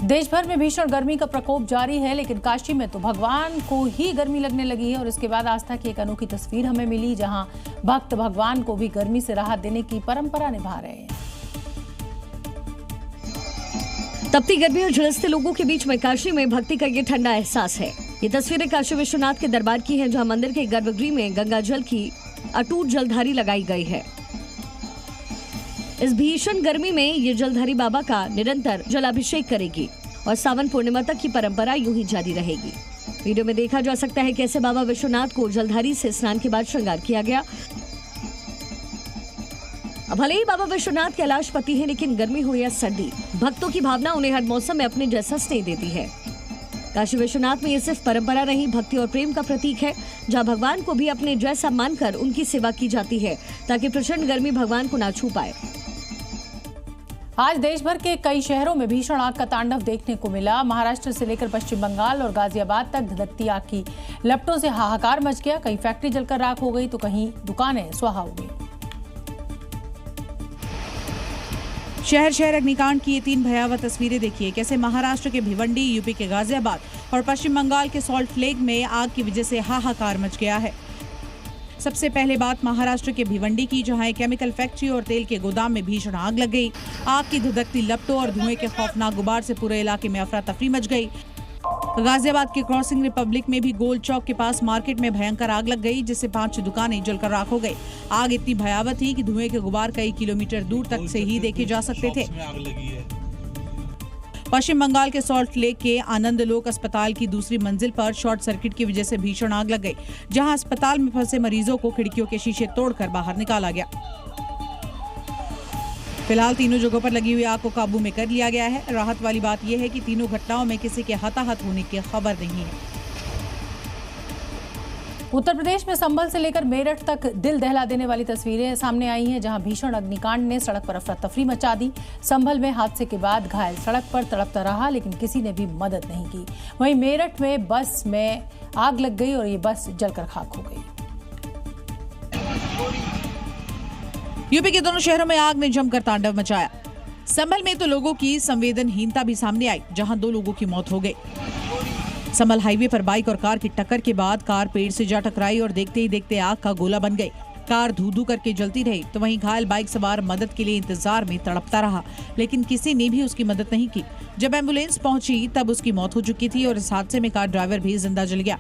देश भर में भीषण गर्मी का प्रकोप जारी है, लेकिन काशी में तो भगवान को ही गर्मी लगने लगी है और इसके बाद आस्था की एक अनोखी तस्वीर हमें मिली, जहां भक्त भगवान को भी गर्मी से राहत देने की परंपरा निभा रहे हैं। तपती गर्मी और झुलसते लोगों के बीच में काशी में भक्ति का ये ठंडा एहसास है। ये तस्वीरें काशी विश्वनाथ के दरबार की हैं, जहां मंदिर के गर्भगृह में गंगा जल की अटूट जलधारी लगाई गई है। इस भीषण गर्मी में ये जलधारी बाबा का निरंतर जलाभिषेक करेगी और सावन पूर्णिमा तक की परंपरा यूं ही जारी रहेगी। वीडियो में देखा जा सकता है कैसे बाबा विश्वनाथ को जलधारी से स्नान के बाद श्रृंगार किया गया। भले ही बाबा विश्वनाथ कैलाश पति है, लेकिन गर्मी हो या सर्दी, भक्तों की भावना उन्हें हर मौसम में अपने जैसा स्नेह देती है। काशी विश्वनाथ में ये सिर्फ परंपरा नहीं, भक्ति और प्रेम का प्रतीक है, जहां भगवान को भी अपने जैसा मानकर उनकी सेवा की जाती है, ताकि प्रचंड गर्मी भगवान को ना छू पाए। आज देश भर के कई शहरों में भीषण आग का तांडव देखने को मिला। महाराष्ट्र से लेकर पश्चिम बंगाल और गाजियाबाद तक धधकती आग की लपटों से हाहाकार मच गया। कहीं फैक्ट्री जलकर राख हो गई तो कहीं दुकानें स्वाहा हो गई। शहर शहर अग्निकांड की ये 3 भयावह तस्वीरें देखिए। कैसे महाराष्ट्र के भिवंडी, यूपी के गाजियाबाद और पश्चिम बंगाल के सॉल्ट लेक में आग की वजह से हाहाकार मच गया है। सबसे पहले बात महाराष्ट्र के भिवंडी की, जहां एक केमिकल फैक्ट्री और तेल के गोदाम में भीषण आग लग गई। आग की धधकती लपटों और धुएं के खौफनाक गुबार से पूरे इलाके में अफरा तफरी मच गई। गाजियाबाद के क्रॉसिंग रिपब्लिक में भी गोल चौक के पास मार्केट में भयंकर आग लग गई, जिससे 5 दुकानें जलकर राख हो गई। आग इतनी भयावह थी कि धुएं के गुबार कई किलोमीटर दूर तक से ही देखे जा सकते थे। पश्चिम बंगाल के सॉल्ट लेक के आनंद लोक अस्पताल की दूसरी मंजिल पर शॉर्ट सर्किट की वजह से भीषण आग लग गई, जहां अस्पताल में फंसे मरीजों को खिड़कियों के शीशे तोड़कर बाहर निकाला गया। फिलहाल तीनों जगहों पर लगी हुई आग को काबू में कर लिया गया है। राहत वाली बात यह है कि तीनों घटनाओं में किसी के हताहत होने की खबर नहीं है। उत्तर प्रदेश में संभल से लेकर मेरठ तक दिल दहला देने वाली तस्वीरें सामने आई हैं, जहां भीषण अग्निकांड ने सड़क पर अफरा तफरी मचा दी। संभल में हादसे के बाद घायल सड़क पर तड़पता रहा, लेकिन किसी ने भी मदद नहीं की। वहीं मेरठ में बस में आग लग गई और ये बस जलकर खाक हो गई। यूपी के दोनों शहरों में आग ने जमकर तांडव मचाया। संभल में तो लोगों की संवेदनहीनता भी सामने आई, जहां 2 लोगों की मौत हो गई। संभल हाईवे पर बाइक और कार की टक्कर के बाद कार पेड़ से जा टकराई और देखते ही देखते आग का गोला बन गई। कार धू-धू करके जलती रही, तो वहीं घायल बाइक सवार मदद के लिए इंतजार में तड़पता रहा, लेकिन किसी ने भी उसकी मदद नहीं की। जब एम्बुलेंस पहुंची तब उसकी मौत हो चुकी थी और इस हादसे में कार ड्राइवर भी जिंदा जल गया।